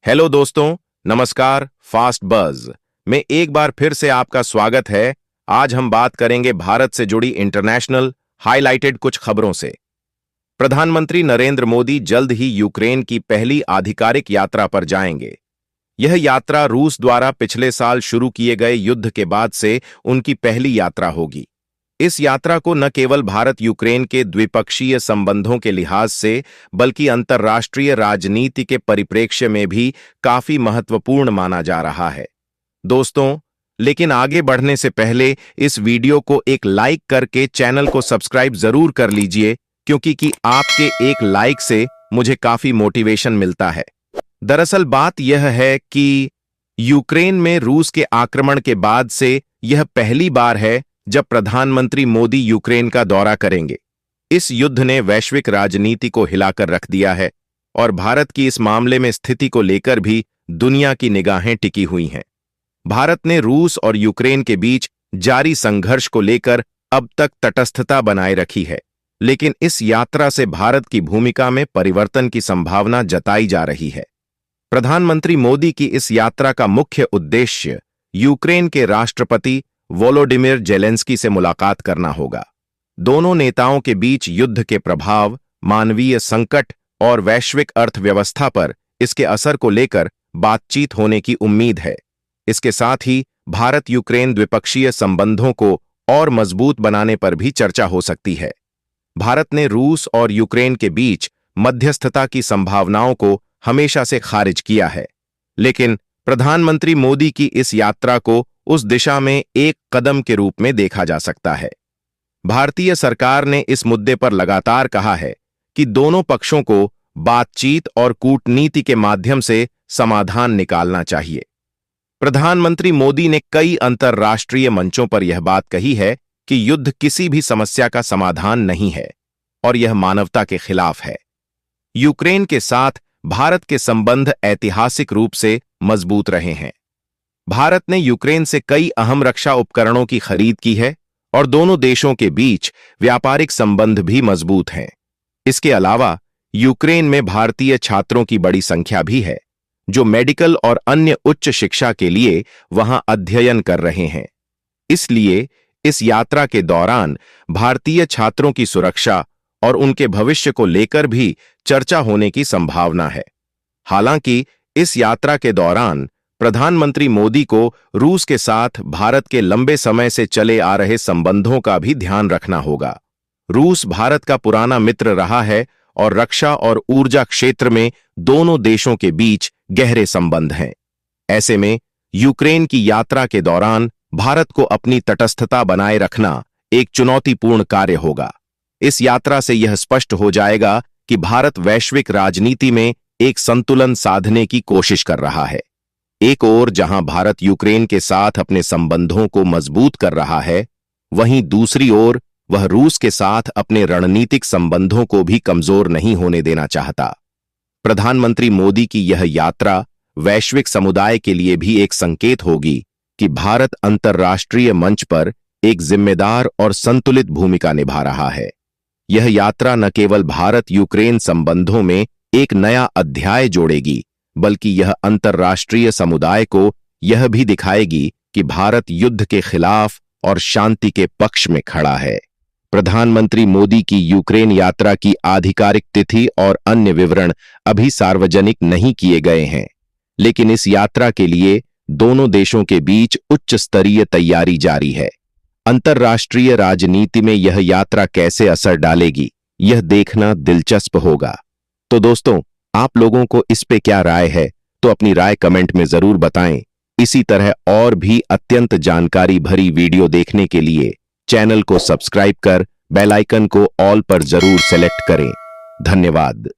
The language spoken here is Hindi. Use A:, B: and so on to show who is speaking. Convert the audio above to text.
A: हेलो दोस्तों, नमस्कार। फास्ट बज़ में एक बार फिर से आपका स्वागत है। आज हम बात करेंगे भारत से जुड़ी इंटरनेशनल हाइलाइटेड कुछ खबरों से। प्रधानमंत्री नरेंद्र मोदी जल्द ही यूक्रेन की पहली आधिकारिक यात्रा पर जाएंगे। यह यात्रा रूस द्वारा पिछले साल शुरू किए गए युद्ध के बाद से उनकी पहली यात्रा होगी। इस यात्रा को न केवल भारत यूक्रेन के द्विपक्षीय संबंधों के लिहाज से बल्कि अंतर्राष्ट्रीय राजनीति के परिप्रेक्ष्य में भी काफी महत्वपूर्ण माना जा रहा है। दोस्तों, लेकिन आगे बढ़ने से पहले इस वीडियो को एक लाइक करके चैनल को सब्सक्राइब जरूर कर लीजिए, क्योंकि आपके एक लाइक से मुझे काफी मोटिवेशन मिलता है। दरअसल बात यह है कि यूक्रेन में रूस के आक्रमण के बाद से यह पहली बार है जब प्रधानमंत्री मोदी यूक्रेन का दौरा करेंगे। इस युद्ध ने वैश्विक राजनीति को हिलाकर रख दिया है और भारत की इस मामले में स्थिति को लेकर भी दुनिया की निगाहें टिकी हुई हैं। भारत ने रूस और यूक्रेन के बीच जारी संघर्ष को लेकर अब तक तटस्थता बनाए रखी है, लेकिन इस यात्रा से भारत की भूमिका में परिवर्तन की संभावना जताई जा रही है। प्रधानमंत्री मोदी की इस यात्रा का मुख्य उद्देश्य यूक्रेन के राष्ट्रपति वोलोडिमिर जेलेंस्की से मुलाकात करना होगा। दोनों नेताओं के बीच युद्ध के प्रभाव, मानवीय संकट और वैश्विक अर्थव्यवस्था पर इसके असर को लेकर बातचीत होने की उम्मीद है। इसके साथ ही भारत यूक्रेन द्विपक्षीय संबंधों को और मजबूत बनाने पर भी चर्चा हो सकती है। भारत ने रूस और यूक्रेन के बीच मध्यस्थता की संभावनाओं को हमेशा से खारिज किया है, लेकिन प्रधानमंत्री मोदी की इस यात्रा को उस दिशा में एक कदम के रूप में देखा जा सकता है। भारतीय सरकार ने इस मुद्दे पर लगातार कहा है कि दोनों पक्षों को बातचीत और कूटनीति के माध्यम से समाधान निकालना चाहिए। प्रधानमंत्री मोदी ने कई अंतर्राष्ट्रीय मंचों पर यह बात कही है कि युद्ध किसी भी समस्या का समाधान नहीं है और यह मानवता के खिलाफ है। यूक्रेन के साथ भारत के संबंध ऐतिहासिक रूप से मजबूत रहे हैं। भारत ने यूक्रेन से कई अहम रक्षा उपकरणों की खरीद की है और दोनों देशों के बीच व्यापारिक संबंध भी मजबूत हैं। इसके अलावा यूक्रेन में भारतीय छात्रों की बड़ी संख्या भी है, जो मेडिकल और अन्य उच्च शिक्षा के लिए वहां अध्ययन कर रहे हैं। इसलिए इस यात्रा के दौरान भारतीय छात्रों की सुरक्षा और उनके भविष्य को लेकर भी चर्चा होने की संभावना है। हालांकि इस यात्रा के दौरान प्रधानमंत्री मोदी को रूस के साथ भारत के लंबे समय से चले आ रहे संबंधों का भी ध्यान रखना होगा। रूस भारत का पुराना मित्र रहा है और रक्षा और ऊर्जा क्षेत्र में दोनों देशों के बीच गहरे संबंध हैं। ऐसे में यूक्रेन की यात्रा के दौरान भारत को अपनी तटस्थता बनाए रखना एक चुनौतीपूर्ण कार्य होगा। इस यात्रा से यह स्पष्ट हो जाएगा कि भारत वैश्विक राजनीति में एक संतुलन साधने की कोशिश कर रहा है। एक ओर जहां भारत यूक्रेन के साथ अपने संबंधों को मजबूत कर रहा है, वहीं दूसरी ओर वह रूस के साथ अपने रणनीतिक संबंधों को भी कमजोर नहीं होने देना चाहता। प्रधानमंत्री मोदी की यह यात्रा वैश्विक समुदाय के लिए भी एक संकेत होगी कि भारत अंतर्राष्ट्रीय मंच पर एक जिम्मेदार और संतुलित भूमिका निभा रहा है। यह यात्रा न केवल भारत यूक्रेन संबंधों में एक नया अध्याय जोड़ेगी, बल्कि यह अंतर्राष्ट्रीय समुदाय को यह भी दिखाएगी कि भारत युद्ध के खिलाफ और शांति के पक्ष में खड़ा है। प्रधानमंत्री मोदी की यूक्रेन यात्रा की आधिकारिक तिथि और अन्य विवरण अभी सार्वजनिक नहीं किए गए हैं, लेकिन इस यात्रा के लिए दोनों देशों के बीच उच्च स्तरीय तैयारी जारी है। अंतर्राष्ट्रीय राजनीति में यह यात्रा कैसे असर डालेगी, यह देखना दिलचस्प होगा। तो दोस्तों, आप लोगों को इस पे क्या राय है, तो अपनी राय कमेंट में जरूर बताएं। इसी तरह और भी अत्यंत जानकारी भरी वीडियो देखने के लिए चैनल को सब्सक्राइब कर बेल आइकन को ऑल पर जरूर सेलेक्ट करें। धन्यवाद।